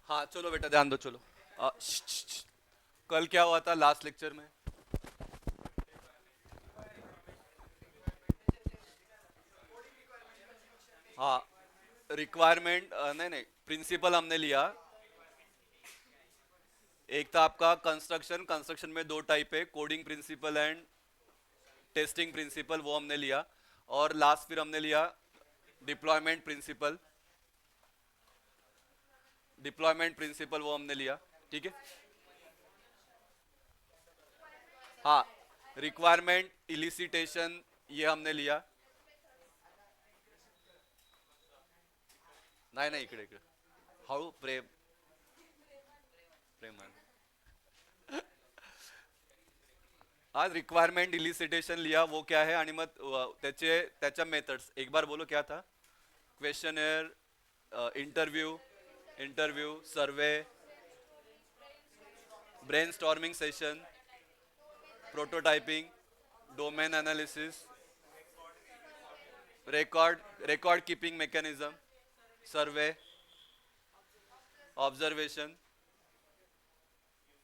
हाँ चलो बेटा ध्यान दो चलो। श्श, श्श, श्श। कल क्या हुआ था लास्ट लेक्चर में? हाँ, रिक्वायरमेंट नहीं नहीं, प्रिंसिपल हमने लिया। एक था आपका कंस्ट्रक्शन, कंस्ट्रक्शन में दो टाइप है, coding principle and testing principle, वो हमने लिया। और लास्ट फिर हमने लिया डिप्लॉयमेंट प्रिंसिपल, डिप्लॉयमेंट प्रिंसिपल वो हमने लिया। ठीक है। हाँ, रिक्वायरमेंट इलिसिटेशन ये हमने लिया। नहीं नहीं, इकडे इकडे, हळू प्रेम, प्रेम आज रिक्वायरमेंट इलिसिटेशन लिया, वो क्या है आणि मग त्याचे त्याच्या मेथड्स एक बार बोलो क्या था? Questionnaire, interview, interview survey, brainstorming session, prototyping, domain analysis, record record keeping mechanism, survey, observation,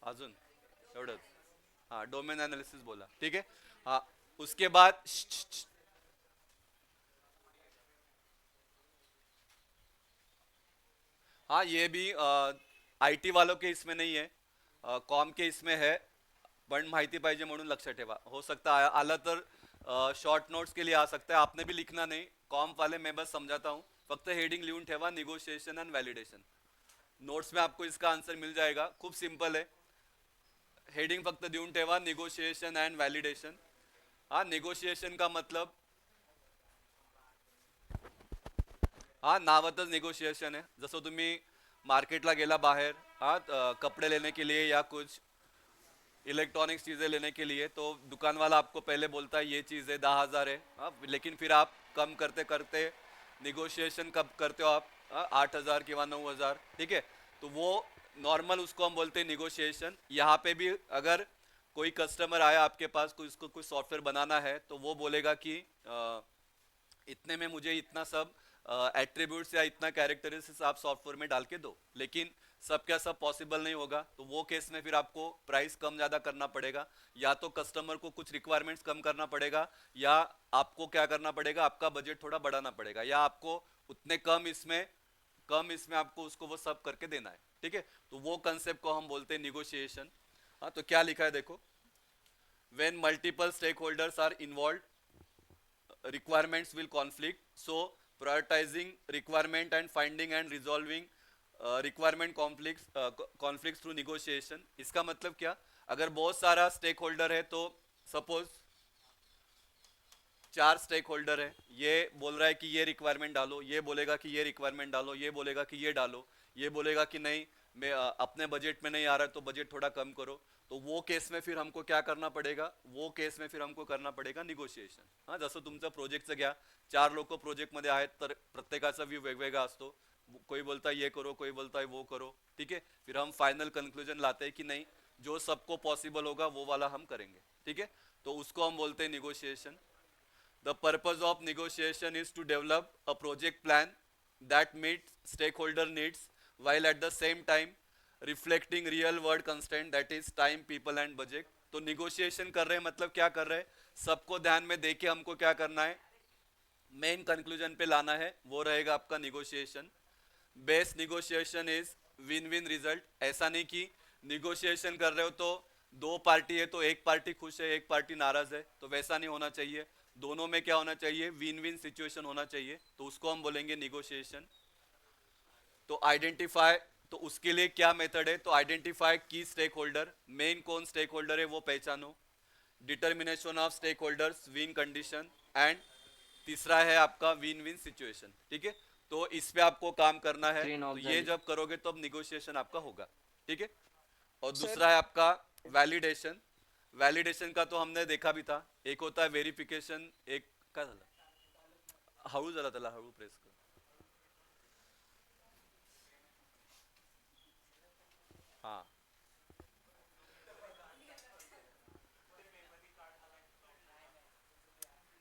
अजून एवढंच। हाँ, डोमेन एनालिसिस बोला, ठीक है। हाँ, उसके बाद हाँ ये भी आईटी वालों के इसमें नहीं है, कॉम के इसमें है। पण माहिती पाहिजे म्हणून लक्षात ठेवा, हो सकता है आला तर शॉर्ट नोट्स के लिए आ सकता है, आपने भी लिखना नहीं। कॉम वाले मैं बस समझाता हूँ, फक्त हेडिंग लिहून ठेवा निगोशिएशन एंड वैलिडेशन। नोट्स में आपको इसका आंसर मिल जाएगा, खूप सिंपल है। हेडिंग फक्त देऊन ठेवा निगोशिएशन अँड व्हॅलिडेशन। हा, निगोशिएशन का मतलब, हा नावातच निगोशिएशन आहे। जसं तुम्ही मार्केटला गेला बाहेर, हा कपड़े लेने के लिए या कुछ इलेक्ट्रॉनिक्स चीज़ें लेने के लिए, तो दुकान वाला आपको पहले बोलता है ये चीज़ है 10,000 है, हाँ, लेकिन फिर आप कम करते करते निगोशिएशन कब करते हो आप, 8,000 किंवा 9,000, ठीक है। तो वो नॉर्मल उसको हम बोलते हैं निगोशिएशन। यहाँ पे भी अगर कोई कस्टमर आया आपके पास, कोई उसको कुछ सॉफ्टवेयर बनाना है, तो वो बोलेगा कि इतने में मुझे इतना सब एट्रीब्यूट्स या इतना कैरेक्टरिस्टिक्स आप सॉफ्टवेयर में डाल के दो, लेकिन सब क्या सब पॉसिबल नहीं होगा। तो वो केस में फिर आपको प्राइस कम ज़्यादा करना पड़ेगा, या तो कस्टमर को कुछ रिक्वायरमेंट्स कम करना पड़ेगा, या आपको क्या करना पड़ेगा, आपका बजट थोड़ा बढ़ाना पड़ेगा, या आपको उतने कम इसमें आपको उसको वो सब करके देना है, ठीक है। तो वो कंसेप्ट को हम बोलते हैं निगोशिएशन। हाँ, तो क्या लिखा है देखो, when multiple stakeholders are involved, requirements will conflict, so prioritizing requirement and finding and resolving requirement conflicts through negotiation। इसका मतलब क्या, अगर बहुत सारा स्टेक होल्डर है, तो सपोज चार स्टेक होल्डर है, ये बोल रहा है कि ये रिक्वायरमेंट डालो, ये बोलेगा कि ये रिक्वायरमेंट डालो, ये बोलेगा कि ये डालो, ये बोलेगा कि नहीं मैं अपने बजट में नहीं आ रहा है, तो बजट थोड़ा कम करो। तो वो केस में फिर हमको क्या करना पड़ेगा, वो केस में फिर हमको करना पड़ेगा निगोशिएशन। हां, जसं तुमचं प्रोजेक्टचं घ्या, चार लोक प्रोजेक्टमध्ये आहेत, तर प्रत्येकाचा व्यू वेगवेगळा असतो। कोई बोलता है ये करो, कोई बोलता है वो करो, ठीक है। फिर हम फाइनल कंक्लूजन लाते हैं कि नहीं, जो सबको पॉसिबल होगा वो वाला हम करेंगे, ठीक है। तो उसको हम बोलते हैं negotiation. The purpose of negotiation is to develop a project plan that meets stakeholder needs while at the same time reflecting real world constraint, that is time, people and budget। तो negotiation कर रहे हैं मतलब क्या कर रहे हैं, सबको ध्यान में देके हमको क्या करना है, मेन कंक्लूजन पे लाना है, वो रहेगा आपका negotiation. Best negotiation is win win result. ऐसा नहीं कि निगोशिएशन कर रहे हो तो दो पार्टी है, तो एक पार्टी खुश है एक पार्टी नाराज है, तो वैसा नहीं होना चाहिए। दोनों में क्या होना चाहिए, विन विन सिचुएशन होना चाहिए, तो उसको हम बोलेंगे निगोशिएशन। तो आइडेंटिफाई, तो उसके लिए क्या मेथड है, तो आइडेंटिफाई की स्टेक होल्डर, मेन कौन स्टेक होल्डर है वो पहचानो, determination of stakeholders, win condition, and तीसरा है आपका विन विन सिचुएशन, ठीक है। तो इस पे आपको काम करना है, स्क्रीन तो ऑफ ये झाली जब करोगे तो अब निगोशिएशन आपका होगा, ठीक है। और सर दूसरा है आपका वैलिडेशन। वैलिडेशन का तो हमने देखा भी था, एक होता है वेरिफिकेशन, एक काय झालं, हळू झाला त्याला, हळू प्रेस कर। हाँ,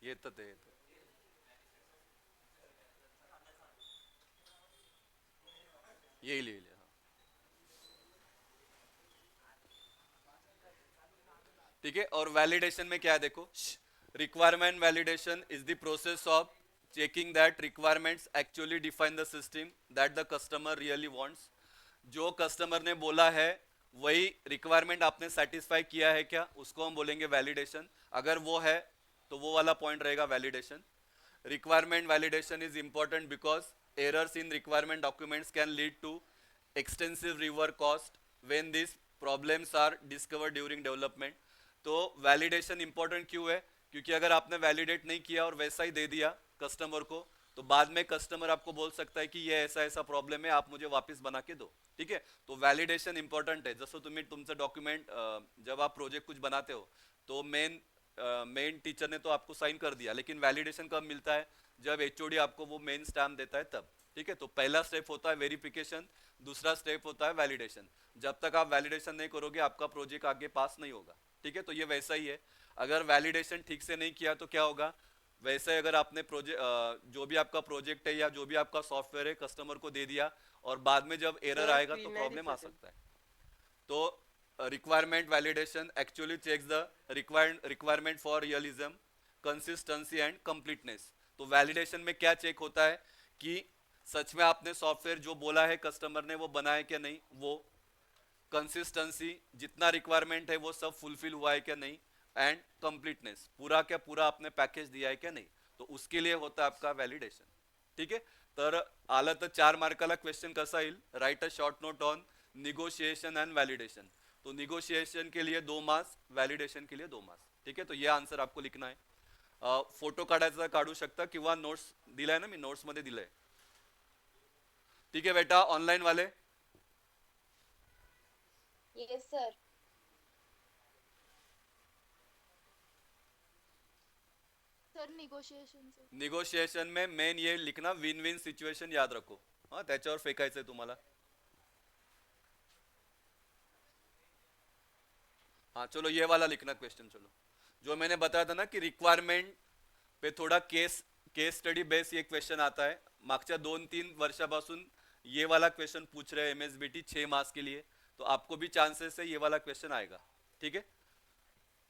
येतं ते येतं, येईल येईल, हा। ठीक है। और वैलिडेशन में क्या है देखो, requirement validation is the process of checking that requirements actually define the system that the customer really wants. जो कस्टमर ने बोला है वही रिक्वायरमेंट आपने सेटिस्फाई किया है क्या, उसको हम बोलेंगे वैलिडेशन। अगर वो है तो वो वाला पॉइंट रहेगा validation. Requirement validation is important because errors in requirement documents can lead to extensive rework cost when these problems are discovered during development। तो वैलिडेशन इंपॉर्टेंट क्यों है, क्योंकि अगर आपने वैलिडेट नहीं किया और वैसा ही दे दिया कस्टमर को, तो बाद में कस्टमर आपको बोल सकता है कि ये ऐसा ऐसा प्रॉब्लम है, आप मुझे वापस बना के दो। ठीक है, तो वैलिडेशन इंपॉर्टेंट है। जसं तुम्ही तुमचं डॉक्युमेंट जब आप प्रोजेक्ट कुछ बनाते हो तो मेन टीचर ने तो आपको साइन कर दिया, लेकिन वैलिडेशन कब मिलता है, जब एचओडी आपको वो मेन स्टैम्प देता है तब। ठीक है, तो पहला स्टेप होता है वेरिफिकेशन, दूसरा स्टेप होता है वैलिडेशन। जब तक आप वैलिडेशन नहीं करोगे आपका प्रोजेक्ट आगे पास नहीं होगा। ठीक है, तो ये वैसा ही है। अगर वैलिडेशन ठीक से नहीं किया तो क्या होगा, वैसे अगर आपने प्रोजेक्ट जो भी आपका प्रोजेक्ट है या जो भी आपका सॉफ्टवेयर है कस्टमर को दे दिया और बाद में जब एरर सर आएगा तो P90 प्रॉब्लम आ सेकंड। सकता है। तो requirement validation actually checks the requirement for realism, consistency and completeness. तो वैलिडेशन में क्या चेक होता है कि सच में आपने सॉफ्टवेयर जो बोला है कस्टमर ने वो बनाया क्या नहीं, वो कंसिस्टेंसी जितना रिक्वायरमेंट है वो सब फुलफिल हुआ है क्या नहीं, एंड कंप्लीटनेस पूरा क्या पूरा आपने पैकेज दिया है क्या नहीं। तो उसके लिए होता है आपका वैलिडेशन। ठीक आहे, तर आलं तर 4 मार्काला क्वेश्चन कसा येईल, right a short note on negotiation and validation. तो निगोशिएशन के लिए 2 मार्क्स, वैलिडेशन के लिए 2 मार्क्स। ठीक है, तो ये आंसर आपको लिखना है। फोटो काढायचा काढू शकता किंवा नोट्स दिलाय ना, मी नोट्स मध्ये दिलंय। ठीक है बेटा, ऑनलाइन वाले यस सर। सर निगोशिएशन से। निगोशिएशन में मेन ये लिखना, विन विन सिच्युएशन याद रखो। हाँ, त्याच्यावर फेकायचंय तुम्हाला। हाँ चलो ये वाला लिखना क्वेश्चन। चलो, जो मैंने बताया था ना कि रिक्वायरमेंट पे थोड़ा केस केस स्टडी बेस ये क्वेश्चन आता है। मागच्या 2-3 वर्षापासून ये वाला क्वेश्चन पूछ रहे हैं एमएसबीटी 6 मार्क्स के लिए, तो आपको भी चांसेस है ये वाला क्वेश्चन आएगा। ठीक है,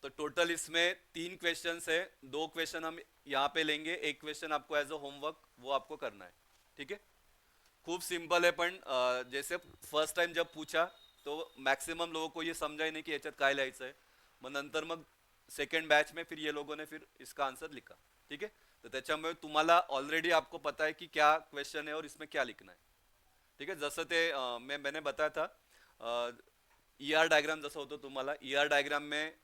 तो टोटल इसमें 3 क्वेश्चन है, 2 क्वेश्चन हम यहाँ पे लेंगे, एक क्वेश्चन आपको एज अ होमवर्क वो आपको करना है। ठीक है, खूब सिंपल है, पण जैसे फर्स्ट टाइम जब पूछा तो मॅक्सिमम लोगों को ये समजा ही नहीं कि याच्यात काय लिहायचं आहे। मग नंतर मग सेकंड बैच में फिर ये लोगों ने फिर इसका आंसर लिखा। ठीक है, तो त्याच्यामुळे तुम्हाला ऑलरेडी आपको पता है कि क्या क्वेश्चन है और इसमें क्या लिखना है। ठीक है, जसं ते मैंने बताया था ईआर डायग्राम जसं होतं तुम्हाला, ईआर डायग्राम में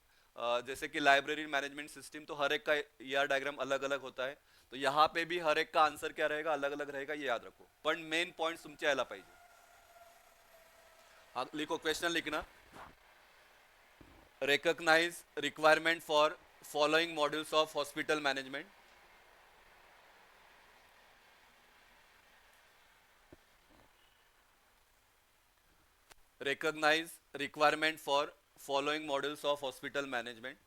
जैसे कि लाइब्रेरी मैनेजमेंट सिस्टम, तो हर एक का ईआर डायग्राम अलग अलग होता है। तो यहाँ पे भी हर एक का आंसर क्या रहेगा, अलग अलग रहेगा, ये याद रखो। पण मेन पॉइंट तुमचे यायला पाहिजे। हाँ लिखो, क्वेश्चन लिखना, recognise requirement for following modules of hospital management. Recognise requirement for following modules of hospital management.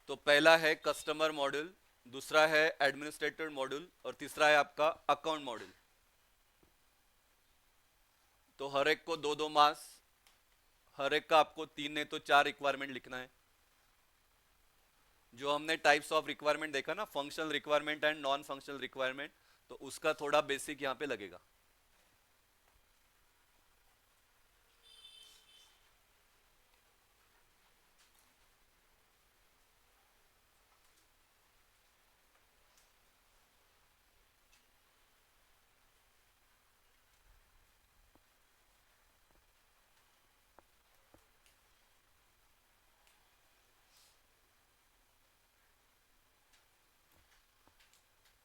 तो पहला है कस्टमर मॉड्यूल, दूसरा है एडमिनिस्ट्रेटर मॉड्यूल और तीसरा है आपका अकाउंट मॉड्यूल। तो हर एक को 2-2 मार्क्स, हर एक का आपको 3 नहीं तो 4 रिक्वायरमेंट लिखना है। जो हमने टाइप्स ऑफ रिक्वायरमेंट देखा ना, functional requirement and non functional requirement, तो उसका थोड़ा बेसिक यहाँ पे लगेगा।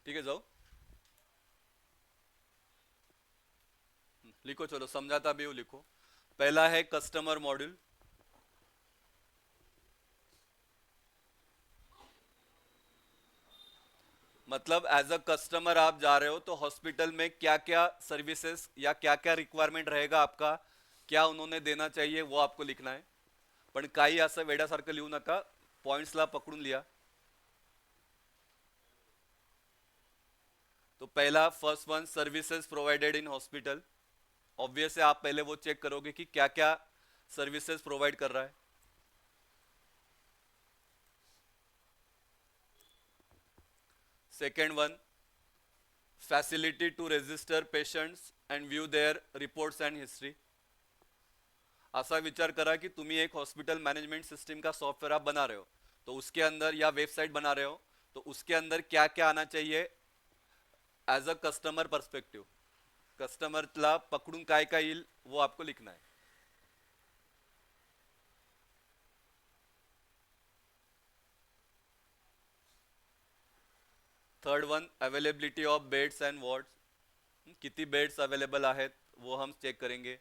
ठीक है, जाओ लिखो। चलो समझाता भी हूँ, लिखो। पहला है कस्टमर मॉड्यूल। मतलब एज अ कस्टमर आप जा रहे हो तो हॉस्पिटल में क्या क्या सर्विसेज या क्या क्या रिक्वायरमेंट रहेगा आपका, क्या उन्होंने देना चाहिए, वो आपको लिखना है। पण काही असं वेड्यासारखं लिहू नका, पॉइंट्सला पकडून लिहा। तो पहला first one, services provided in hospital. Obvious है, आप पहले वो चेक करोगे कि क्या क्या सर्विसेज प्रोवाइड कर रहा है। Second one, facility to register patients and view their reports and history. ऐसा विचार करा कि तुम्ही एक हॉस्पिटल मैनेजमेंट सिस्टम का सॉफ्टवेयर आप बना रहे हो, तो उसके अंदर या वेबसाइट बना रहे हो, तो उसके अंदर क्या क्या आना चाहिए ॲज अ कस्टमर पर्स्पेक्टिव्ह. कस्टमरला पकडून काय काय येईल वो आपको लिखना है. Third one, availability of beds and wards. किती बेड्स अवेलेबल आहेत वो हम चेक करेंगे.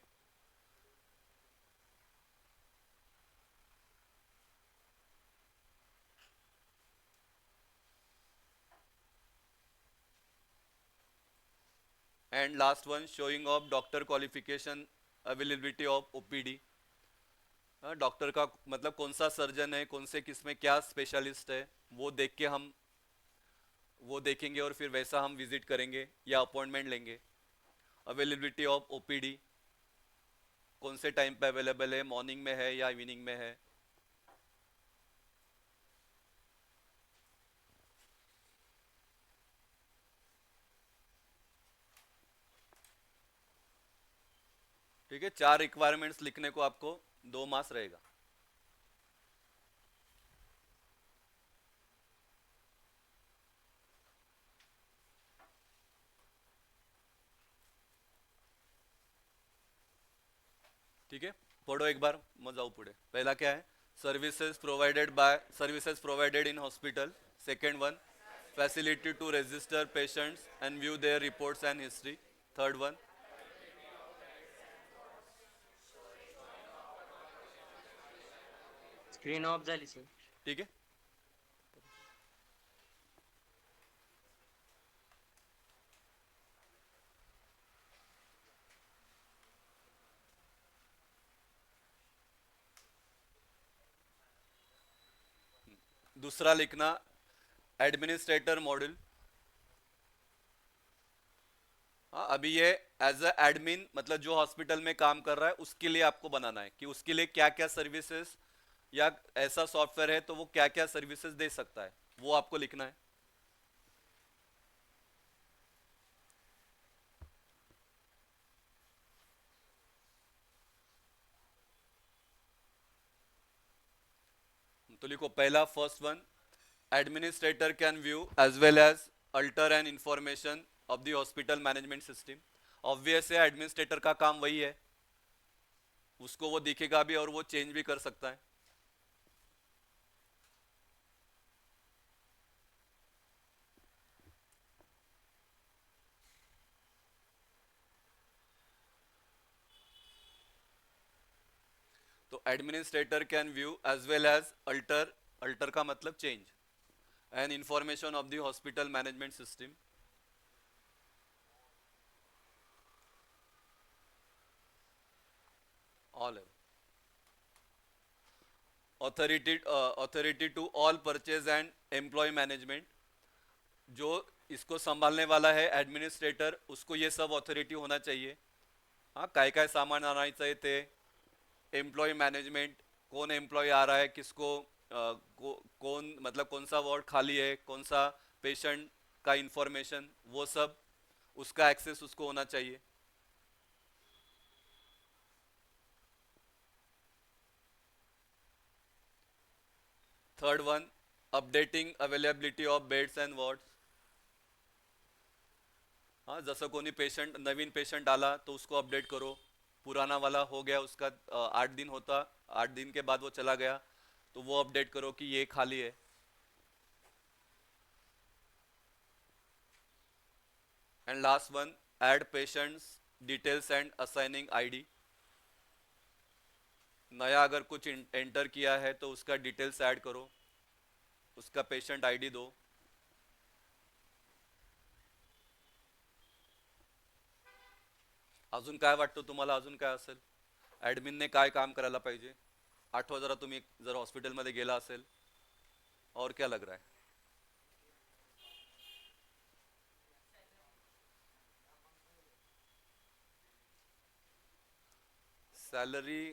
And last one, showing of doctor qualification, availability of OPD. Doctor का मतलब कौन सा सर्जन है, कौन से किस में क्या स्पेशलिस्ट है, वो देख के हम वो देखेंगे और फिर वैसा हम विजिट करेंगे या अपॉइंटमेंट लेंगे. अवेलेबिलिटी ऑफ ओपीडी, कौन से टाइम पे अवेलेबल है, मॉर्निंग में है या इवनिंग में है. ठीक है, 4 रिक्वायरमेंट्स लिखने को आपको 2 मार्क्स रहेगा. ठीक है, पढ़ो एक बार, मग जाऊ पुढे. पहला क्या है, services provided in hospital. Second one, facility to register patients and view their reports and history. Third one, screen off झाली सर. ठीक है. दूसरा लिखना, एडमिनिस्ट्रेटर मॉड्यूल. हाँ, अभी ये एज अ एडमिन मतलब जो हॉस्पिटल में काम कर रहा है उसके लिए आपको बनाना है कि उसके लिए क्या क्या सर्विसेज या ऐसा सॉफ्टवेयर है तो वो क्या क्या सर्विसेज दे सकता है, वो आपको लिखना है. तो लिखो पहला, first one, administrator can view as well as alter and information of the hospital management system. Obvious है, एडमिनिस्ट्रेटर का काम वही है, उसको वो दिखेगा भी और वो चेंज भी कर सकता है. तो administrator can view as well as alter, alter का मतलब change, and information of the hospital management system. All authority to all purchase and employ management. जो इसको संभालने वाला है एडमिनिस्ट्रेटर, उसको ये सब ऑथोरिटी होना चाहिए. हाँ, काय काय सामान आणायचं आहे ते, एम्प्लॉय मैनेजमेंट, कौन एम्प्लॉय आ रहा है किसको, कौन मतलब कौन सा वार्ड खाली है, कौन सा पेशेंट का इंफॉर्मेशन, वो सब उसका एक्सेस उसको होना चाहिए. Third one, updating availability of beds and wards. हाँ, जसं कोणी पेशंट नवीन पेशंट आला तो उसको अपडेट करो. पुराना वाला हो गया उसका 8 दिन होता, 8 दिन के बाद वो चला गया, तो वो अपडेट करो कि ये खाली है. And last one, add patients details and assigning ID. नया अगर कुछ एंटर किया है तो उसका डिटेल्स ऐड करो, उसका पेशेंट आईडी दो. अजून काय वाटतं तुम्हाला, अजून काय असेल, ॲडमिनने काय काम करायला पाहिजे, आठवा जरा तुम्ही जर हॉस्पिटलमध्ये गेला असेल. और क्या लग रहा है. सैलरी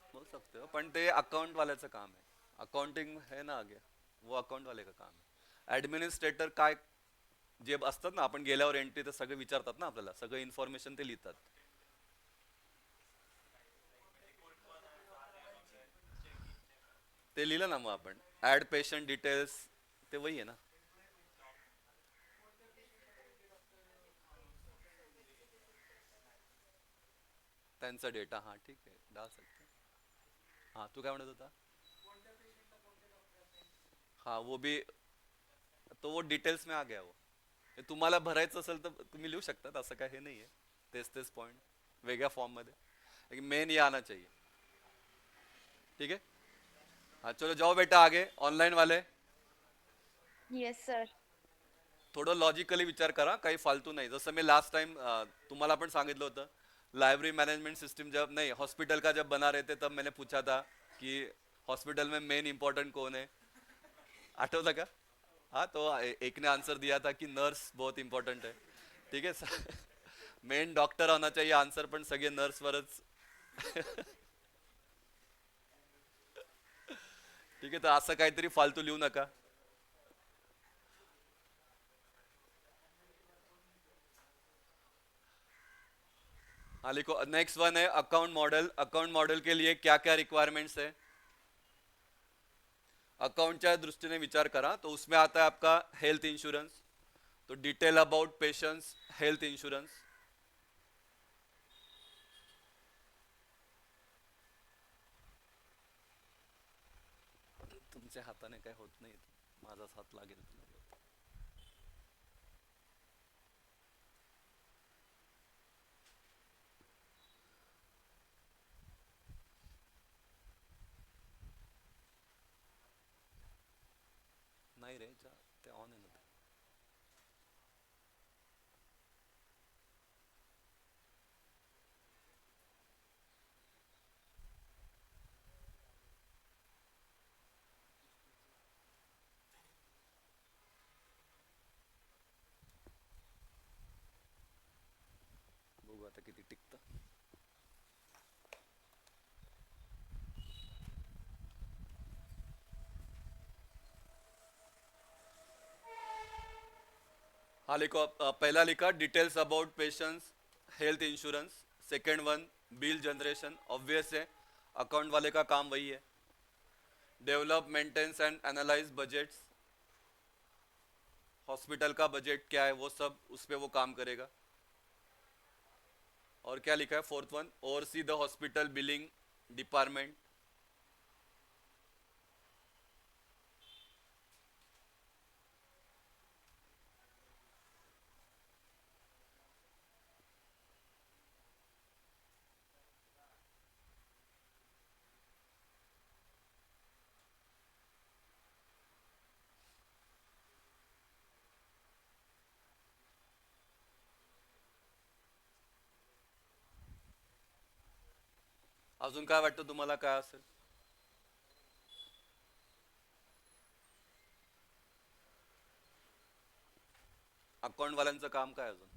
बोल सकते हो, पण ते अकाउंट वाल्याचं काम आहे, अकाउंटिंग है ना आगे, वो अकाउंट वाले का काम है. ऍडमिनिस्ट्रेटर काय जे असतात ना, आपण गेल्यावर एंट्री तर सगळे विचारतात ना आपल्याला, सगळं इन्फॉर्मेशन ते लिहितात. ते लिहिलं ना मग आपण, ऍड पेशंट डिटेल्स, ते वही आहे ना. त्यांचा डेटा, हाँ ठीक है डाल सकते हैं. हाँ तू काय म्हणत होता? हाँ वो भी, तो वो डिटेल्स में आ गया वो. हे तुम्हाला भरायचं असेल तर तुम्ही लिहू शकता, असं काय हे नाही आहे. तेच तेच पॉईंट वेगळ्या फॉर्म मध्ये, लेकिन मेन ये आना चाहिए. ठीक है. हाँ चलो जाओ बेटा आगे, ऑनलाईन वाले येस सर. थोडं लॉजिकली विचार करा, काही फालतू नाही. जसं मी लास्ट टाइम तुम्हाला पण सांगितलं होतं, लाइब्रेरी मैनेजमेंट सिस्टम जब नहीं हॉस्पिटल का जब बना रहे थे तब मैंने पूछा था कि हॉस्पिटल में मेन इंपॉर्टेंट कौन है, आठवता का? हाँ तो एक ने आंसर दिया था कि नर्स बहुत इंपॉर्टेंट है. ठीक है मेन डॉक्टर होना चाहिए आंसर, पण सगळे नर्स वरच. ठीक आहे, तर असं काहीतरी फालतू लिहू नका. हाँ लिखो. नेक्स्ट वन है अकाउंट मॉडल. अकाउंट मॉडल के लिए क्या क्या रिक्वायरमेंट्स है, अकाउंटच्या दृष्टीने विचार करा. तो उसमें आता है आपका हेल्थ इंश्योरेंस, तो detail about patients health insurance. तुमच्या हाताने काय होत नाही, माझाच हात लागेल. नाही रे ते ऑन आहे ना. बघू आता किती टिकतं. हाँ लिखो. पहला लिखा details about patients health insurance. Second one bill generation, obvious है, अकाउंट वाले का काम वही है. Develop maintains and analyse budgets, hospital का बजट क्या है वो सब उस पर वो काम करेगा. और क्या लिखा है fourth one, oversee the hospital billing department. अजून काय वाटतं तुम्हाला काय असेल? अकाउंट वाल्यांचं काम काय अजून?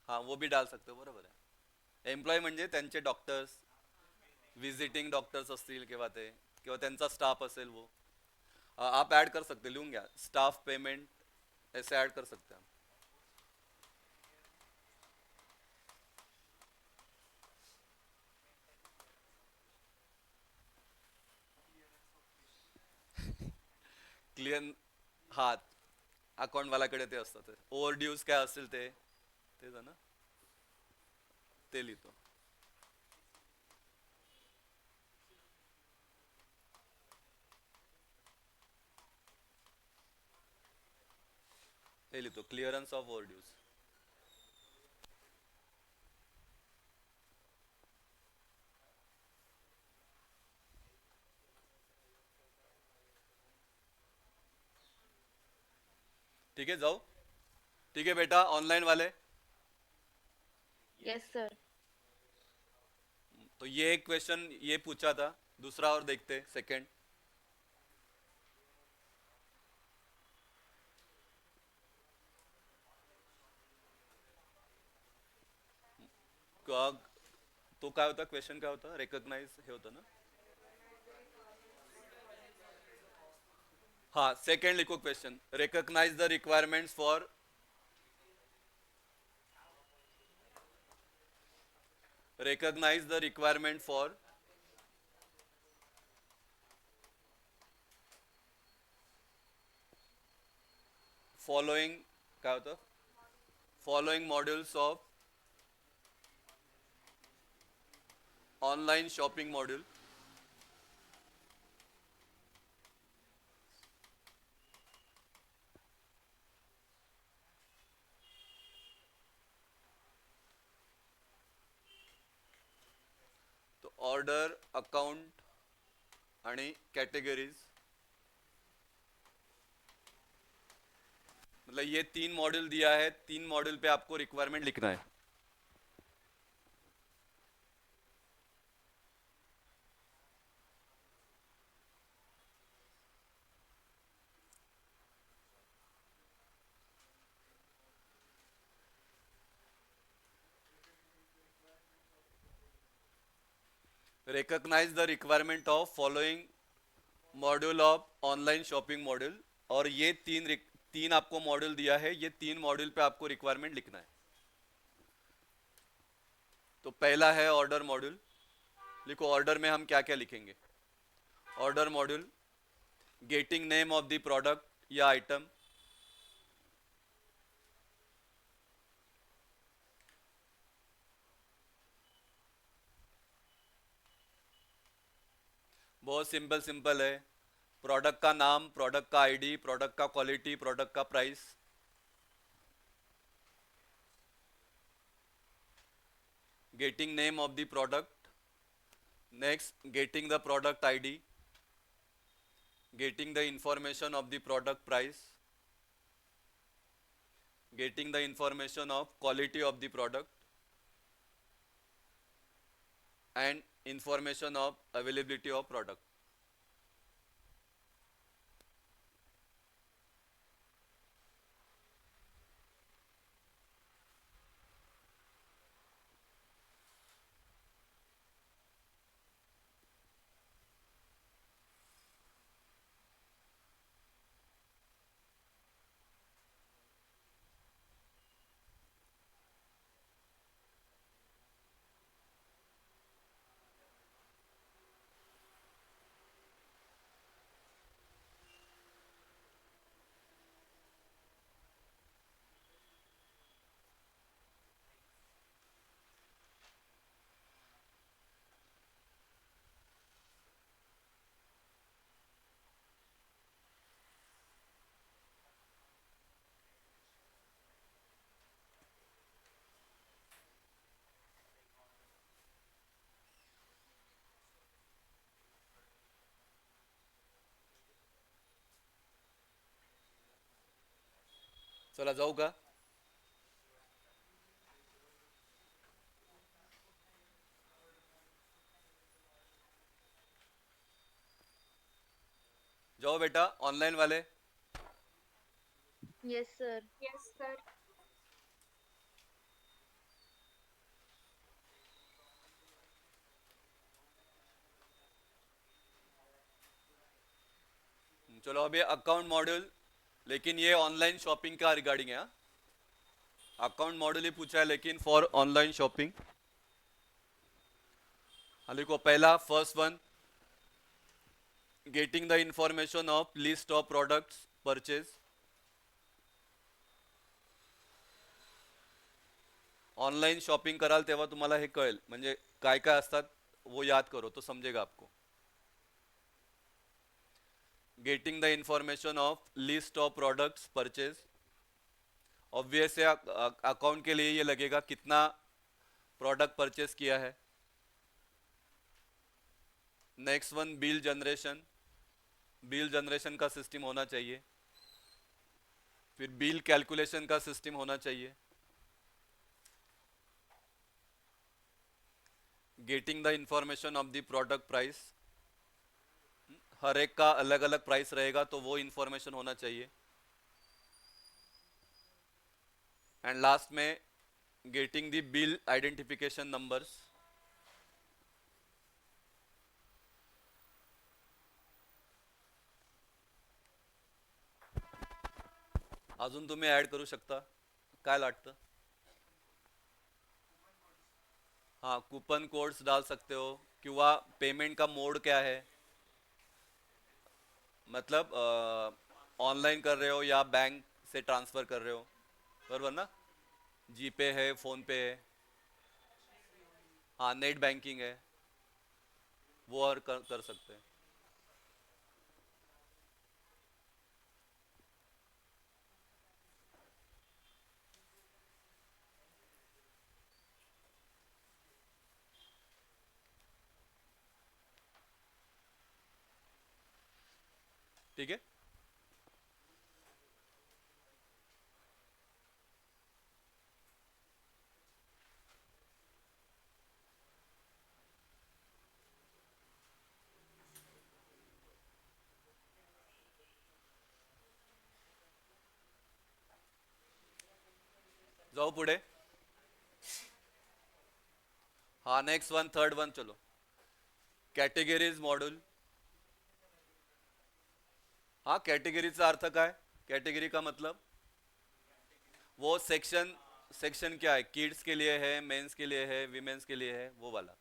हाँ वो भी डाल सकते हो, बरोबर आहे. एम्प्लॉय म्हणजे त्यांचे डॉक्टर्स, विजिटिंग डॉक्टर्स असतील किंवा ते, किंवा त्यांचा स्टाफ असेल वो. आप ऐड कर सकते, लिहून घ्या, स्टाफ पेमेंट ऐसे ऐड कर सकते हैं. क्लियर. हा अकाउंट वाल्याकडे ते असतात. ओव्हर ड्यूज काय असेल ते तेच आहे ना, ते लिहितो. हे लिहितो क्लिअरन्स ऑफ ओव्हर ड्यूज. ठीक है जाओ. ठीक है बेटा, ऑनलाइन वाले. Yes sir. तो ये एक क्वेश्चन ये पूछा था, दूसरा और देखते सेकंड. तो काय होता क्वेश्चन, काय होता, रेकग्नाइज हे होतं ना. हाँ, सेकेंड लिखो question, recognise the requirements for recognize the requirement for following क्या होता following modules of online shopping module. तो ऑर्डर, अकाउंट आणि कैटेगरीज, मतलब ये तीन मॉड्यूल दिया है, तीन मॉड्यूल पे आपको रिक्वायरमेंट लिखना है. Recognise the requirement of following module of online shopping module. और ये तीन आपको मॉड्यूल दिया है, ये तीन मॉड्यूल पे आपको रिक्वायरमेंट लिखना है. तो पहला है ऑर्डर मॉड्यूल. लिखो ऑर्डर में हम क्या क्या लिखेंगे. Order module, getting name of the product या आइटम, बहुत सिंपल सिंपल है. प्रोडक्ट का नाम, प्रोडक्ट का आईडी, प्रोडक्ट का क्वालिटी, प्रोडक्ट का price. Getting name of the product, next getting the product ID, getting the information of the product price, getting the information of quality of the product and information of availability of product. चला जाऊ का. जाओ बेटा online वाले. Yes, sir. Yes, sir. चलो अभी account module, लेकिन ये ऑनलाइन शॉपिंग का रिगार्डिंग है. अकाउंट मॉड्यूल ही पूछा है लेकिन फॉर ऑनलाइन शॉपिंग. लिखो पहला first one, getting the information of list of products purchase. Online shopping कराल तेव्हा तुम्हाला हे कळेल, म्हणजे काय काय असतात वो याद करो तो समजेगा आपको. Getting the information of list of products purchase. Obvious है अकाउंट के लिए ये लगेगा कितना प्रोडक्ट परचेज किया है. Next one bill generation. Bill generation का सिस्टम होना चाहिए. फिर बिल कैलकुलेशन का सिस्टम होना चाहिए. Getting the information of the product price. हर एक का अलग अलग प्राइस रहेगा तो वो इंफॉर्मेशन होना चाहिए. एंड लास्ट में getting the bill identification numbers. अजून तुम्ही ऍड करू शकता. काय वाटतं? हाँ, कूपन कोड्स डाल सकते हो. किंवा पेमेंट का मोड क्या है, मतलब ऑनलाइन कर रहे हो या बैंक से ट्रांसफर कर रहे हो, बरोबर ना? जी पे है, फोन पे है, हाँ नेट बैंकिंग है, वो और कर सकते हैं. ठीक है. जाओ पुढे. हाँ नेक्स्ट वन, थर्ड वन, चलो. Categories module. हाँ, कैटेगरीचा अर्थ काय? कैटेगरी का मतलब वो सेक्शन. सेक्शन क्या है? किड्स के लिए है, मेंस के लिए है, विमेन्स के लिए है, वो वाला.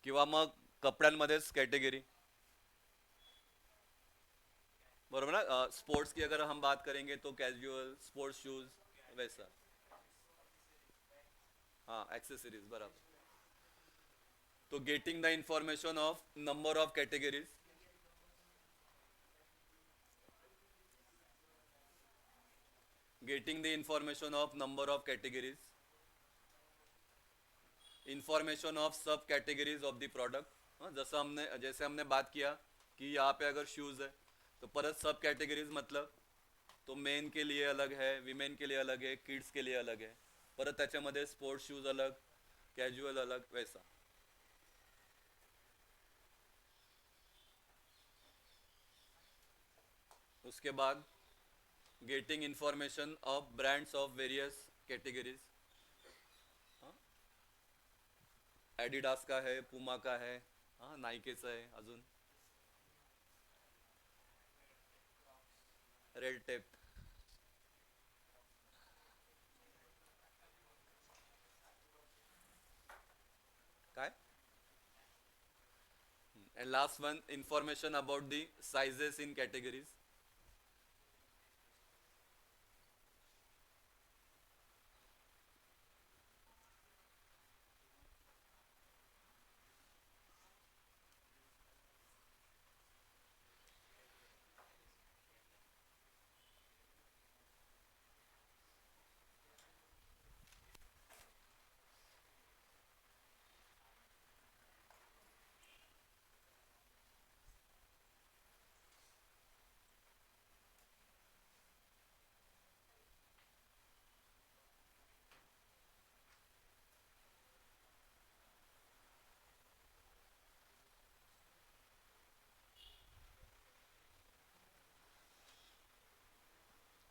किंवा मग कपड्यांमध्येच कैटेगरी, बरोबर ना? स्पोर्ट्स की अगर हम बात करेंगे तो कैजुअल, स्पोर्ट्स शूज, वैसा. हाँ, एक्सेसरीज, बराबर. तो getting the information of number of categories. Getting the information of number of categories. Information of सब कैटेगरीज ऑफ द प्रोडक्ट. जैसे हमने बात किया कि यहाँ पे अगर शूज है तो परत सब कैटेगरीज, मतलब तो मेन के लिए अलग है, विमेन के लिए अलग है, किड्स के लिए अलग है, परत त्याच्यामध्ये स्पोर्ट्स शूज अलग, कॅज्युअल अलग, वैसा. उसके बाद getting information of brands of various categories. Adidas का है, पुमा का है, हाँ नाइकेचा आहे, अजून रेड टेप. काय? And last one, information about the sizes in categories.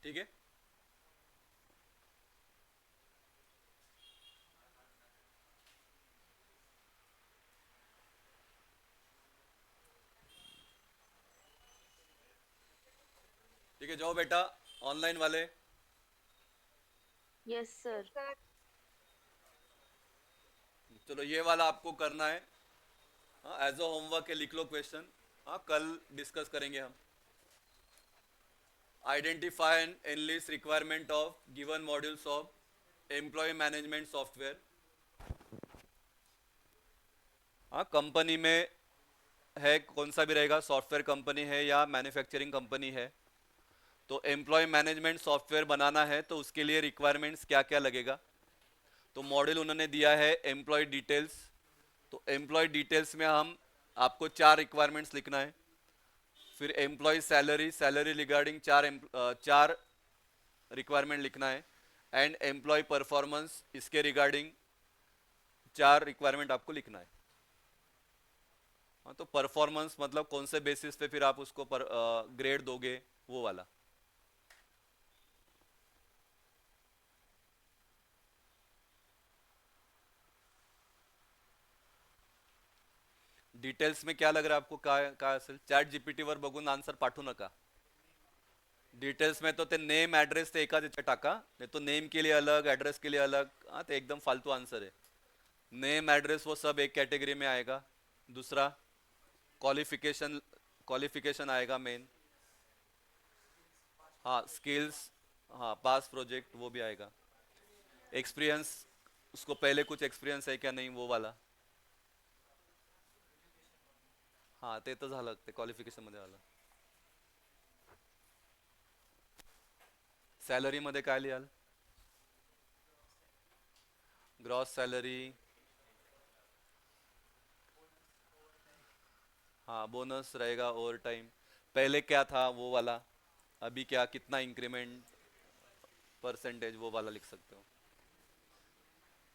ठीक है. ठीक है, जाओ बेटा, ऑनलाइन वाले. Yes, sir. चलो ये वाला आपको करना है. हाँ, एज अ होमवर्क है, लिख लो क्वेश्चन. हाँ, कल डिस्कस करेंगे हम. Identify and enlist requirement of given modules of employ management software. हाँ, कंपनी में है, कौन सा भी रहेगा, सॉफ्टवेयर कंपनी है या मैन्युफैक्चरिंग कंपनी है, तो एम्प्लॉय मैनेजमेंट सॉफ्टवेयर बनाना है तो उसके लिए रिक्वायरमेंट्स क्या क्या लगेगा. तो मॉड्यूल उन्होंने दिया है एम्प्लॉय डिटेल्स. तो एम्प्लॉय डिटेल्स में हम आपको 4 रिक्वायरमेंट्स लिखना है. फिर employ salary, salary regarding 4 requirement लिखना है. एंड एम्प्लॉय परफॉर्मेंस, इसके रिगार्डिंग 4 रिक्वायरमेंट आपको लिखना है. हाँ, तो परफॉर्मेंस मतलब कौन से बेसिस पे फिर आप उसको ग्रेड दोगे, वो वाला. डिटेल्स में क्या लग रहा है आपको, काय काय असेल? चॅट जीपीटी वर बघून आन्सर पाठवू नका. डिटेल्स में तो ते नेम ॲड्रेस ते एकाच याच्यात टाका, नाही तो नेम के लिए अलग, एड्रेस के लिए अलग. हाँ ते एकदम फालतू आंसर है. नेम एड्रेस वो सब एक कैटेगरी में आएगा. दूसरा क्वालिफिकेशन, क्वालिफिकेशन आएगा मेन. हाँ स्किल्स, हाँ पास प्रोजेक्ट वो भी आएगा. एक्सपीरियंस, उसको पहले कुछ एक्सपीरियंस है क्या नहीं वो वाला. हाँ ते तर झालं, ते क्वालिफिकेशन मध्ये आलं. सॅलरी मध्ये काय लिहाल? ग्रॉस सैलरी, हाँ बोनस रहेगा ओवर टाइम. पहले क्या था वो वाला, अभी क्या, कितना इंक्रीमेंट, परसेंटेज वो वाला लिख सकते हो.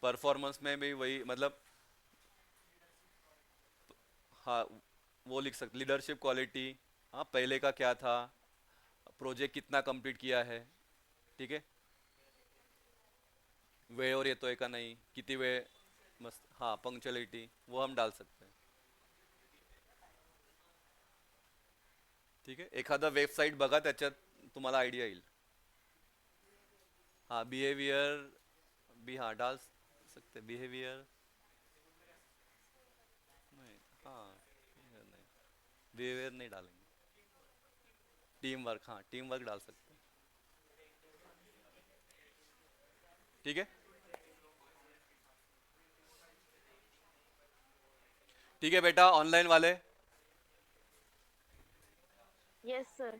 परफॉर्मेंस में भी वही मतलब, हाँ वो लिख सकते, लीडरशिप क्वालिटी. हाँ पहले का क्या था, प्रोजेक्ट कितना कंप्लीट किया है. ठीक है, वेळेवर येतोय का नाही, किती वेळ, मस्त. हाँ पंक्चुअलिटी वो हम डाल सकते हैं. ठीक आहे, एखादा वेबसाईट बघा त्याच्यात तुम्हाला आयडिया येईल. हाँ बिहेवियर भी, हाँ डाल सकते बिहेवियर. नहीं, हाँ नहीं, बिहेवियर नहीं डालेंगे. टीम वर्क, हाँ टीम वर्क डाल सकते हैं. ठीक है. ठीक है बेटा, ऑनलाइन वाले. Yes, sir.